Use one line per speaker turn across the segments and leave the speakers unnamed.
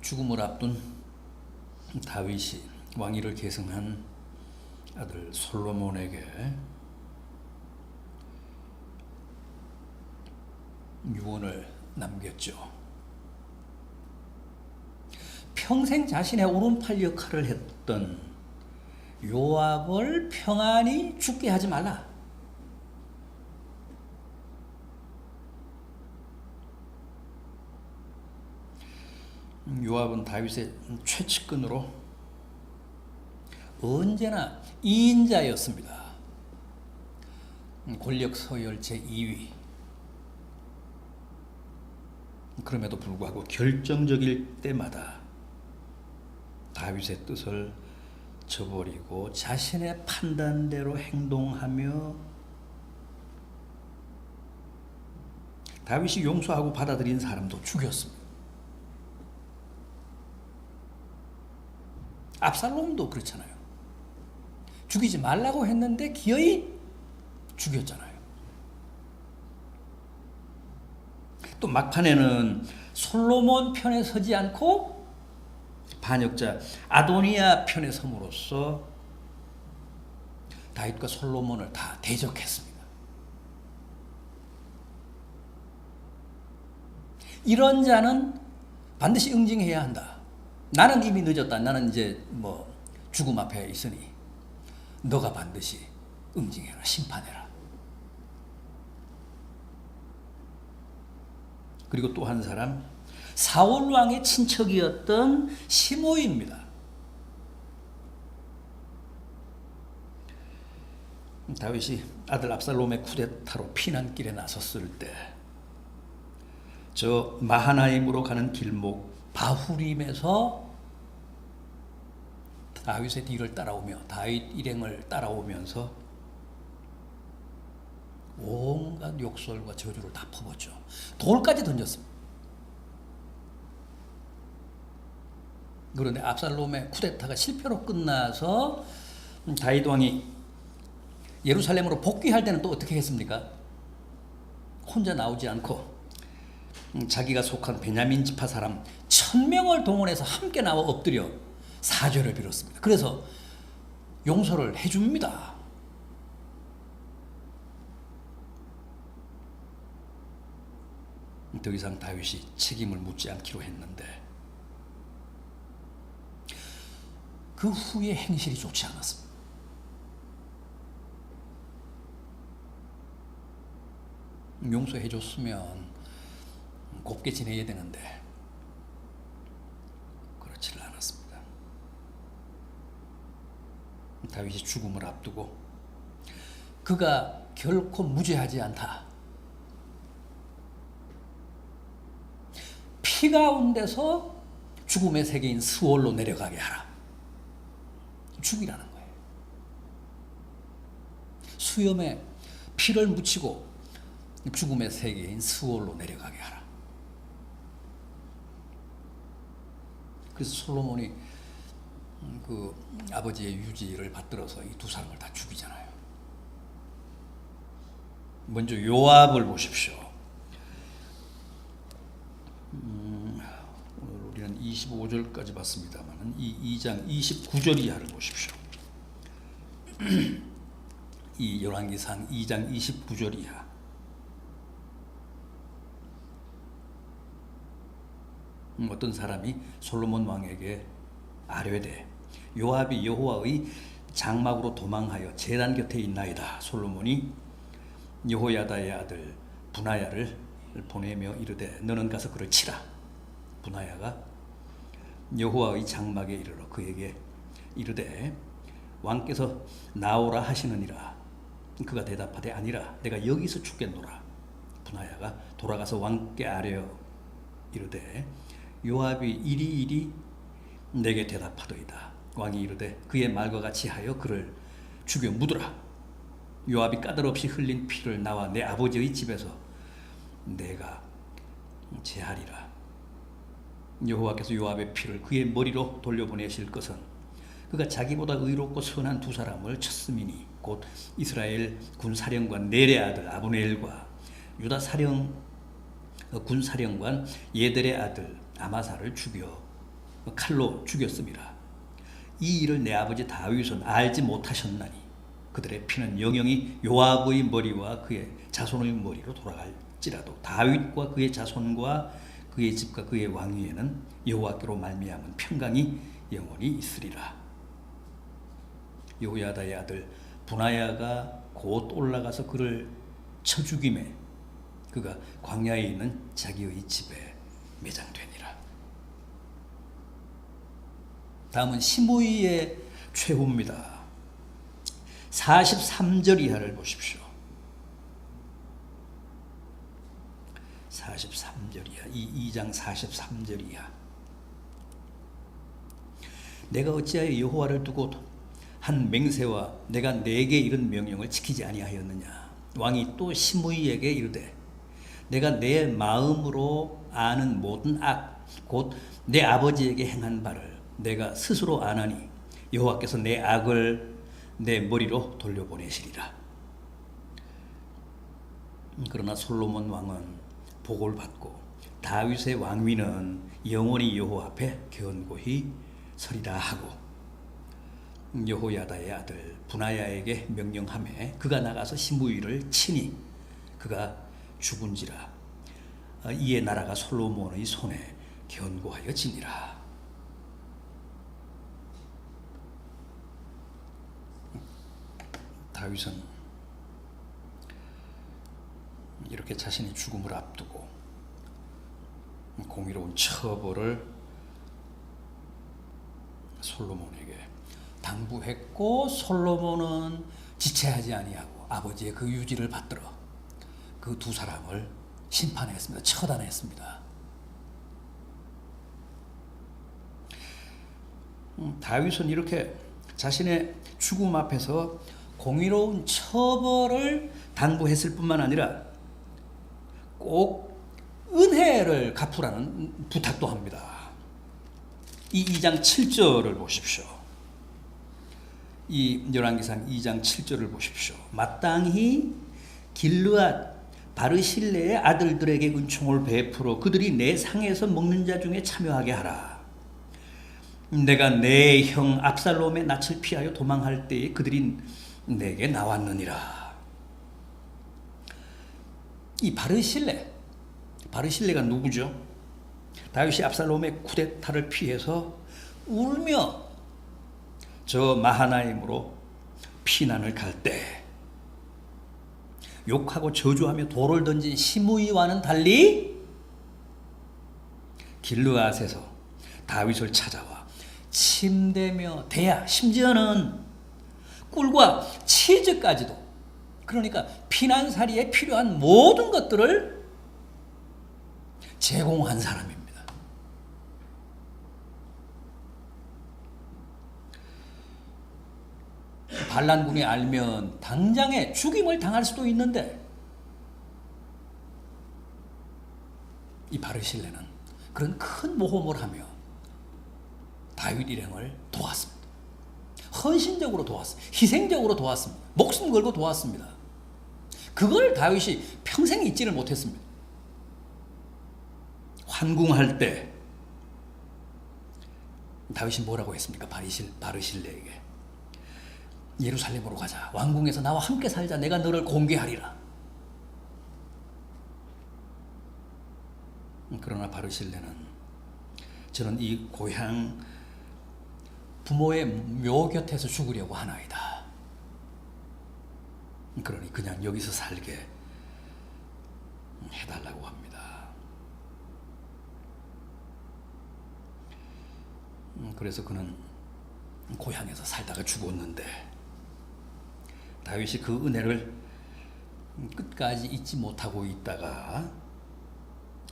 죽음을 앞둔 다윗이 왕위를 계승한 아들 솔로몬에게 유언을 남겼죠. 평생 자신의 오른팔 역할을 했던 요압을 평안히 죽게 하지 말라. 요압은 다윗의 최측근으로 언제나 2인자였습니다. 권력 서열 제2위. 그럼에도 불구하고 결정적일 때마다 다윗의 뜻을 저버리고 자신의 판단대로 행동하며 다윗이 용서하고 받아들인 사람도 죽였습니다. 압살롬도 그렇잖아요. 죽이지 말라고 했는데 기어이 죽였잖아요. 또 막판에는 솔로몬 편에 서지 않고 반역자 아도니아 편에 섬으로써 다윗과 솔로몬을 다 대적했습니다. 이런 자는 반드시 응징해야 한다. 나는 이미 늦었다. 나는 이제 죽음 앞에 있으니 너가 반드시 응징해라. 심판해라. 그리고 또 한 사람 사울 왕의 친척이었던 시므이입니다. 다윗이 아들 압살롬의 쿠데타로 피난길에 나섰을 때 저 마하나임으로 가는 길목 바후림에서 다윗의 뒤를 따라오며 다윗 일행을 따라오면서 온갖 욕설과 저주를 다 퍼붓죠. 돌까지 던졌습니다. 그런데 압살롬의 쿠데타가 실패로 끝나서 다윗 왕이 예루살렘으로 복귀할 때는 또 어떻게 했습니까? 혼자 나오지 않고 자기가 속한 베냐민 지파 사람 1000명을 동원해서 함께 나와 엎드려 사죄를 빌었습니다. 그래서 용서를 해줍니다. 더 이상 다윗이 책임을 묻지 않기로 했는데 그 후에 행실이 좋지 않았습니다. 용서해줬으면 곱게 지내야 되는데 그렇지를 않았습니다. 다윗이 죽음을 앞두고 그가 결코 무죄하지 않다. 피 가운데서 죽음의 세계인 스월로 내려가게 하라. 죽이라는 거예요. 수염에 피를 묻히고 죽음의 세계인 스월로 내려가게 하라. 그래서 솔로몬이 그 아버지의 유지를 받들어서 이 두 사람을 다 죽이잖아요. 먼저 요압을 보십시오. 오늘 우리는 25절까지 봤습니다만 이 2장 29절 이하를 보십시오. 이 열왕기상 2장 29절 이하. 어떤 사람이 솔로몬 왕에게 아뢰되 요압이 여호와의 장막으로 도망하여 제단 곁에 있나이다. 솔로몬이 여호야다의 아들 분하야를 보내며 이르되 너는 가서 그를 치라. 분하야가 여호와의 장막에 이르러 그에게 이르되 왕께서 나오라 하시느니라. 그가 대답하되 아니라 내가 여기서 죽겠노라. 분하야가 돌아가서 왕께 아뢰어 이르되 요압이 이리 내게 대답하더이다. 왕이 이르되 그의 말과 같이 하여 그를 죽여 묻으라. 요압이 까닭없이 흘린 피를 나와 내 아버지의 집에서 내가 제하리라. 여호와께서 요압의 피를 그의 머리로 돌려보내실 것은 그가 자기보다 의롭고 선한 두 사람을 쳤음이니 곧 이스라엘 군사령관 넬의 아들 아브넬과 유다 군사령관 예델의 아들 아마사를 죽여 칼로 죽였습니다. 이 일을 내 아버지 다윗은 알지 못하셨나니 그들의 피는 영영이 요압의 머리와 그의 자손의 머리로 돌아갈지라도 다윗과 그의 자손과 그의 집과 그의 왕위에는 여호와께로 말미암은 평강이 영원히 있으리라. 여호야다의 아들 분하야가 곧 올라가서 그를 쳐 죽임에 그가 광야에 있는 자기의 집에 매장되니라. 다음은 시므이의 최후입니다. 43절 이하를 보십시오. 43절 이하, 2장 43절 이하. 내가 어찌하여 여호와를 두고 한 맹세와 내가 내게 이른 명령을 지키지 아니하였느냐. 왕이 또 시므이에게 이르되 내가 내 마음으로 아는 모든 악 곧 내 아버지에게 행한 바를 내가 스스로 아나니 여호와께서 내 악을 내 머리로 돌려보내시리라. 그러나 솔로몬 왕은 복을 받고 다윗의 왕위는 영원히 여호와 앞에 견고히 서리라 하고 여호야다의 아들 분하야에게 명령하매 그가 나가서 시므이를 치니 그가 죽은지라. 이에 나라가 솔로몬의 손에 견고하여지니라. 다윗은 이렇게 자신의 죽음을 앞두고 공의로운 처벌을 솔로몬에게 당부했고 솔로몬은 지체하지 아니하고 아버지의 그 유지를 받들어 그 두 사람을 심판했습니다. 처단했습니다. 다윗은 이렇게 자신의 죽음 앞에서 공의로운 처벌을 당부했을 뿐만 아니라 꼭 은혜를 갚으라는 부탁도 합니다. 이 2장 7절을 보십시오. 이 열왕기상 2장 7절을 보십시오. 마땅히 길르앗 바르실레의 아들들에게 은총을 베풀어 그들이 내 상에서 먹는 자 중에 참여하게 하라. 내가 내 형 압살롬의 낯을 피하여 도망할 때에 그들이 내게 나왔느니라. 이 바르실레가 누구죠? 다윗이 압살롬의 쿠데타를 피해서 울며 저 마하나임으로 피난을 갈 때 욕하고 저주하며 돌을 던진 시므이와는 달리 길르앗에서 다윗을 찾아와 침대며 대야 심지어는 꿀과 치즈까지도 그러니까 피난살이에 필요한 모든 것들을 제공한 사람입니다. 반란군이 알면 당장에 죽임을 당할 수도 있는데 이 바르실레는 그런 큰 모험을 하며 다윗 일행을 도왔습니다. 헌신적으로 도왔습니다. 희생적으로 도왔습니다. 목숨 걸고 도왔습니다. 그걸 다윗이 평생 잊지를 못했습니다. 환궁할 때 다윗이 뭐라고 했습니까? 바르실레에게 예루살렘으로 가자. 왕궁에서 나와 함께 살자. 내가 너를 공개하리라. 그러나 바르실레는 저는 이 고향 부모의 묘 곁에서 죽으려고 하나이다. 그러니 그냥 여기서 살게 해달라고 합니다. 그래서 그는 고향에서 살다가 죽었는데 다윗이 그 은혜를 끝까지 잊지 못하고 있다가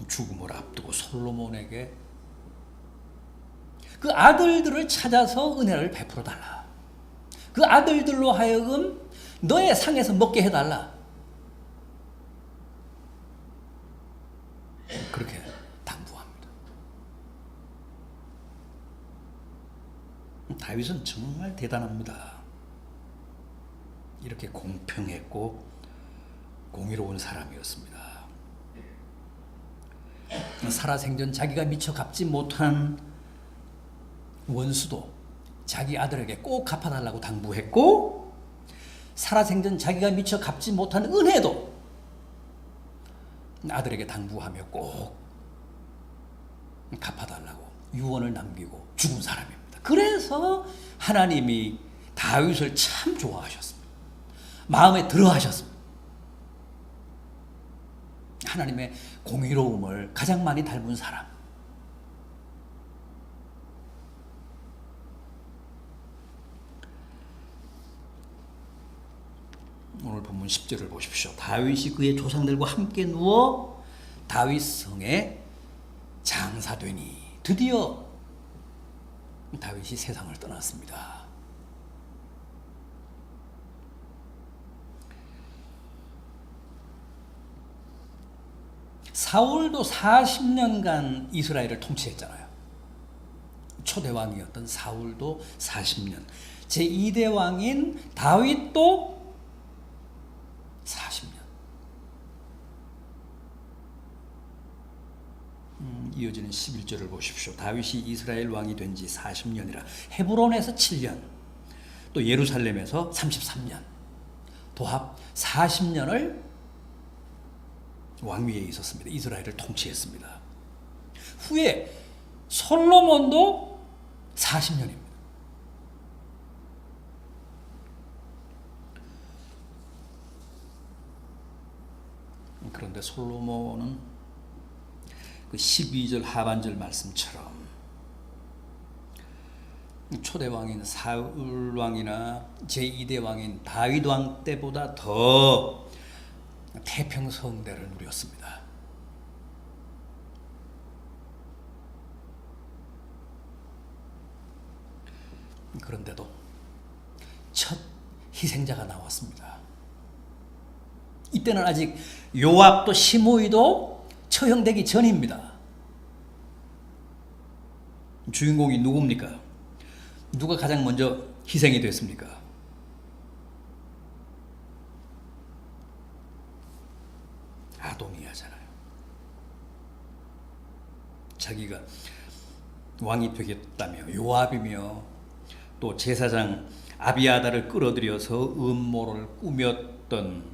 죽음을 앞두고 솔로몬에게 그 아들들을 찾아서 은혜를 베풀어 달라. 그 아들들로 하여금 너의 상에서 먹게 해달라. 그렇게 당부합니다. 다윗은 정말 대단합니다. 이렇게 공평했고 공의로운 사람이었습니다. 살아생전 자기가 미처 갚지 못한 원수도 자기 아들에게 꼭 갚아달라고 당부했고, 살아생전 자기가 미처 갚지 못한 은혜도 아들에게 당부하며 꼭 갚아달라고 유언을 남기고 죽은 사람입니다. 그래서 하나님이 다윗을 참 좋아하셨습니다. 마음에 들어 하셨습니다. 하나님의 공의로움을 가장 많이 닮은 사람. 오늘 본문 10절을 보십시오. 다윗이 그의 조상들과 함께 누워 다윗 성에 장사되니, 드디어 다윗이 세상을 떠났습니다. 사울도 40년간 이스라엘을 통치했잖아요. 초대 왕이었던 사울도 40년, 제2대 왕인 다윗도 40년. 이어지는 11절을 보십시오. 다윗이 이스라엘 왕이 된 지 40년이라. 헤브론에서 7년, 또 예루살렘에서 33년, 도합 40년을 왕위에 있었습니다. 이스라엘을 통치했습니다. 후에 솔로몬도 40년입니다. 그런데 솔로몬은 그 12절 하반절 말씀처럼 초대 왕인 사울 왕이나 제2대 왕인 다윗 왕 때보다 더 태평성대를 누렸습니다. 그런데도 첫 희생자가 나왔습니다. 이때는 아직 요압도 시므이도 처형되기 전입니다. 주인공이 누굽니까? 누가 가장 먼저 희생이 됐습니까? 아도니아잖아요. 자기가 왕이 되겠다며 요압이며 또 제사장 아비아다를 끌어들여서 음모를 꾸몄던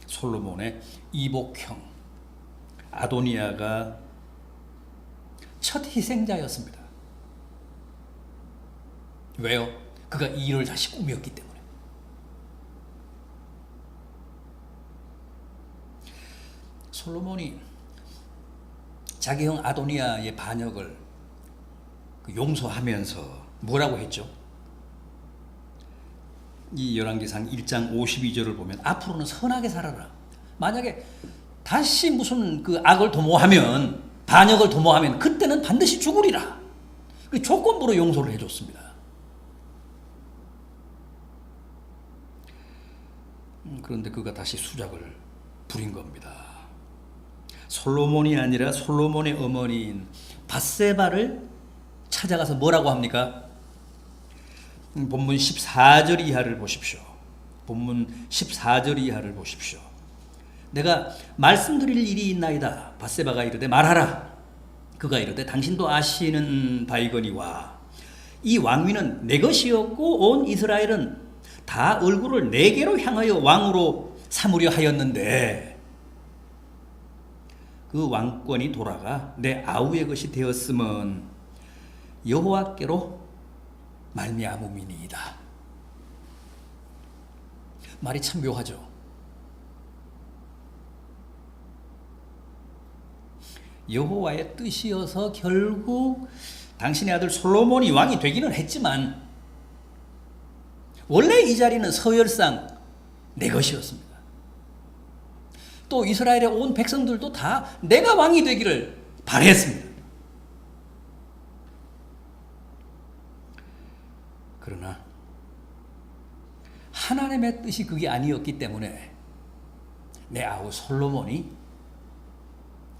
솔로몬의 이복형 아도니아가 첫 희생자였습니다. 왜요? 그가 이 일을 다시 꾸몄기 때문에. 솔로몬이 자기 형 아도니아의 반역을 용서하면서 뭐라고 했죠? 이 열왕기상 1장 52절을 보면 앞으로는 선하게 살아라. 만약에 다시 무슨 그 악을 도모하면, 반역을 도모하면 그때는 반드시 죽으리라. 그 조건부로 용서를 해줬습니다. 그런데 그가 다시 수작을 부린 겁니다. 솔로몬이 아니라 솔로몬의 어머니인 밧세바를 찾아가서 뭐라고 합니까? 본문 14절 이하를 보십시오. 본문 14절 이하를 보십시오. 내가 말씀드릴 일이 있나이다. 밧세바가 이르되 말하라. 그가 이르되 당신도 아시는 바이거니와 이 왕위는 내 것이었고 온 이스라엘은 다 얼굴을 내게로 향하여 왕으로 삼으려 하였는데 그 왕권이 돌아가 내 아우의 것이 되었음은 여호와께로 말미암음이니이다. 말이 참 묘하죠. 여호와의 뜻이어서 결국 당신의 아들 솔로몬이 왕이 되기는 했지만 원래 이 자리는 서열상 내 것이었습니다. 또 이스라엘의 온 백성들도 다 내가 왕이 되기를 바랬습니다. 그러나 하나님의 뜻이 그게 아니었기 때문에 내 아우 솔로몬이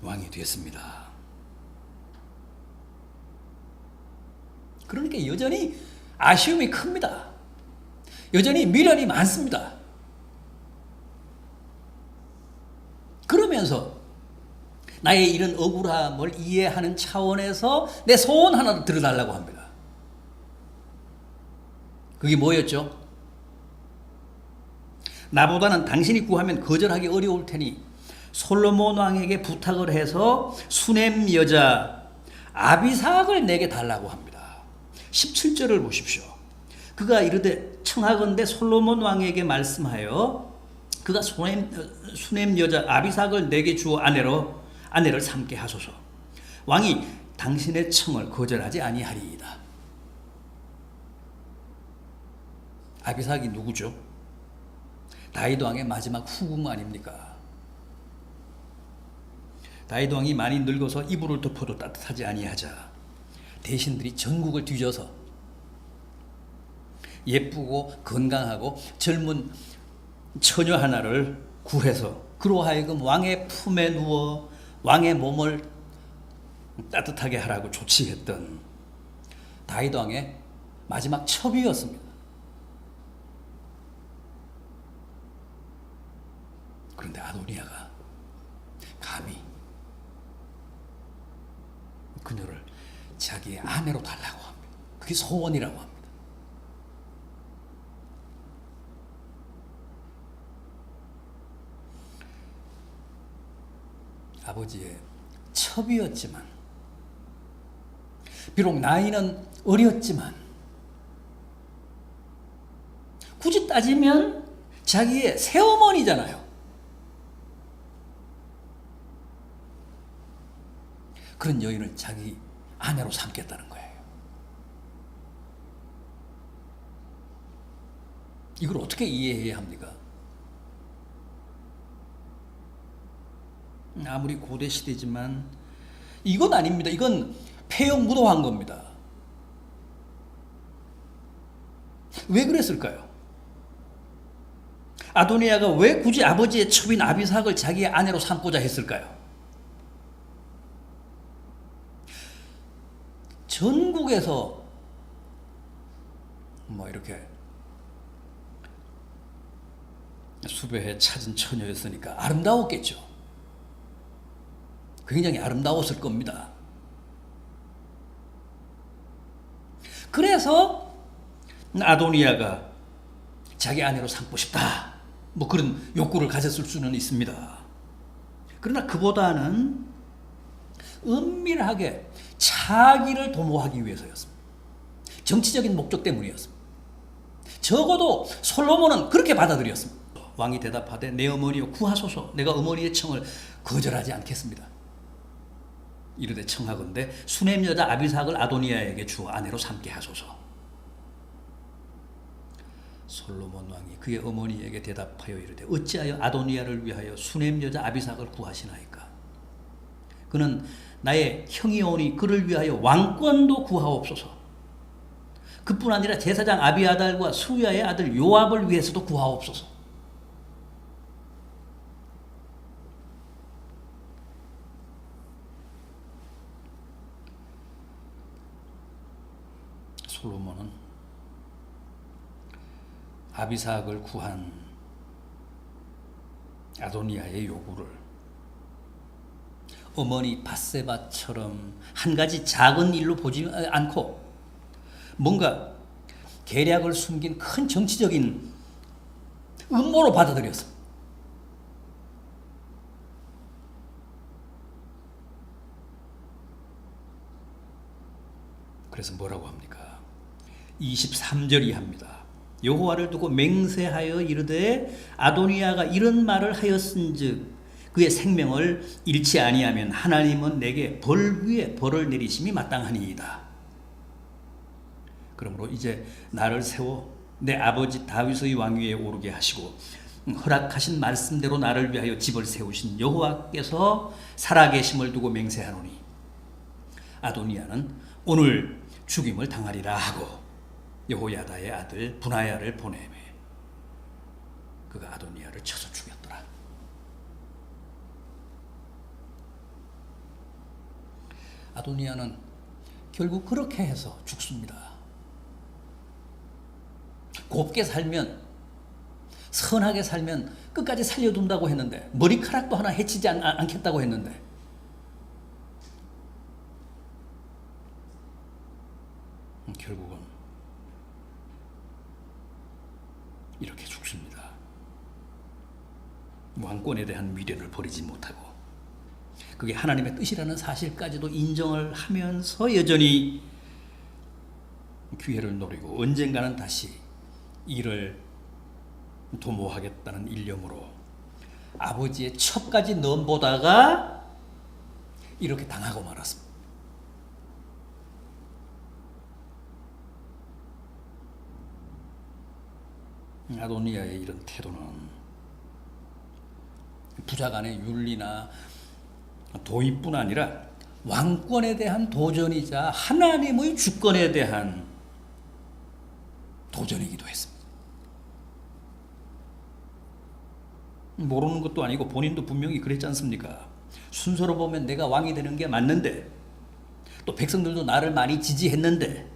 왕이 되었습니다. 그러니까 여전히 아쉬움이 큽니다. 여전히 미련이 많습니다. 그러면서 나의 이런 억울함을 이해하는 차원에서 내 소원 하나를 들어달라고 합니다. 그게 뭐였죠? 나보다는 당신이 구하면 거절하기 어려울 테니 솔로몬 왕에게 부탁을 해서 수넴 여자 아비삭을 내게 달라고 합니다. 17절을 보십시오. 그가 이르되 청하건대 솔로몬 왕에게 말씀하여 그가 수넴 여자 아비삭을 내게 주어 아내를 삼게 하소서. 왕이 당신의 청을 거절하지 아니하리이다. 아비삭이 누구죠? 다윗 왕의 마지막 후궁 아닙니까? 다윗 왕이 많이 늙어서 이불을 덮어도 따뜻하지 아니하자 대신들이 전국을 뒤져서 예쁘고 건강하고 젊은 처녀 하나를 구해서 그로 하여금 왕의 품에 누워 왕의 몸을 따뜻하게 하라고 조치했던 다윗 왕의 마지막 첩이었습니다. 그런데 아도니아가 감히 그녀를 자기의 아내로 달라고 합니다. 그게 소원이라고 합니다. 아버지의 첩이었지만 비록 나이는 어렸지만 굳이 따지면 자기의 새어머니잖아요. 그런 여인을 자기 아내로 삼겠다는 거예요. 이걸 어떻게 이해해야 합니까? 아무리 고대 시대지만 이건 아닙니다. 이건 폐영무도한 겁니다. 왜 그랬을까요? 아도니아가 왜 굳이 아버지의 첩인 아비삭을 자기의 아내로 삼고자 했을까요? 전국에서 이렇게 수배해 찾은 처녀였으니까 아름다웠겠죠. 굉장히 아름다웠을 겁니다. 그래서 아도니아가 자기 아내로 삼고 싶다. 그런 욕구를 가졌을 수는 있습니다. 그러나 그보다는 은밀하게 자기를 도모하기 위해서였습니다. 정치적인 목적 때문이었습니다. 적어도 솔로몬은 그렇게 받아들였습니다. 왕이 대답하되 내 어머니여 구하소서. 내가 어머니의 청을 거절하지 않겠습니다. 이르되 청하건대 수넴 여자 아비삭을 아도니아에게 주어 아내로 삼게 하소서. 솔로몬 왕이 그의 어머니에게 대답하여 이르되 어찌하여 아도니아를 위하여 수넴 여자 아비삭을 구하시나이까? 그는 나의 형이오니 그를 위하여 왕권도 구하옵소서. 그뿐 아니라 제사장 아비아달과 수야의 아들 요압을 위해서도 구하옵소서. 솔로몬은 아비삭을 구한 아도니아의 요구를 어머니 밧세바처럼 한 가지 작은 일로 보지 않고 뭔가 계략을 숨긴 큰 정치적인 음모로 받아들였습니다. 그래서 뭐라고 합니까? 23절이 합니다. 여호와를 두고 맹세하여 이르되 아도니아가 이런 말을 하였은즉 그의 생명을 잃지 아니하면 하나님은 내게 벌 위에 벌을 내리심이 마땅하니이다. 그러므로 이제 나를 세워 내 아버지 다윗의 왕위에 오르게 하시고 허락하신 말씀대로 나를 위하여 집을 세우신 여호와께서 살아계심을 두고 맹세하노니 아도니아는 오늘 죽임을 당하리라 하고 여호야다의 아들 분하야를 보내매 그가 아도니아를 쳐서 죽였더라. 아도니아는 결국 그렇게 해서 죽습니다. 곱게 살면 선하게 살면 끝까지 살려둔다고 했는데 머리카락도 하나 해치지 않겠다고 했는데 결국은 이렇게 죽습니다. 왕권에 대한 미련을 버리지 못하고 그게 하나님의 뜻이라는 사실까지도 인정을 하면서 여전히 기회를 노리고 언젠가는 다시 이를 도모하겠다는 일념으로 아버지의 첩까지 넘보다가 이렇게 당하고 말았습니다. 아도니아의 이런 태도는 부자 간의 윤리나 도의뿐 아니라 왕권에 대한 도전이자 하나님의 주권에 대한 도전이기도 했습니다. 모르는 것도 아니고 본인도 분명히 그랬지 않습니까? 순서로 보면 내가 왕이 되는 게 맞는데 또 백성들도 나를 많이 지지했는데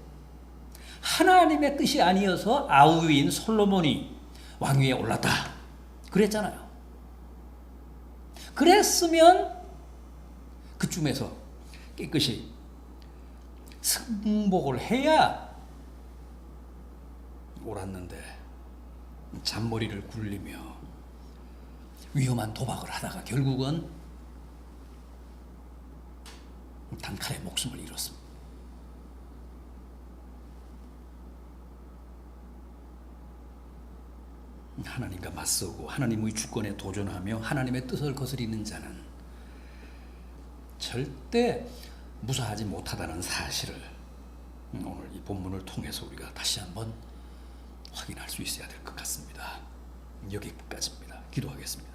하나님의 뜻이 아니어서 아우인 솔로몬이 왕위에 올랐다 그랬잖아요. 그랬으면 그쯤에서 깨끗이 승복을 해야 옳았는데 잔머리를 굴리며 위험한 도박을 하다가 결국은 단칼에 목숨을 잃었습니다. 하나님과 맞서고 하나님의 주권에 도전하며 하나님의 뜻을 거스리는 자는 절대 무사하지 못하다는 사실을 오늘 이 본문을 통해서 우리가 다시 한번 확인할 수 있어야 될 것 같습니다. 여기까지입니다. 기도하겠습니다.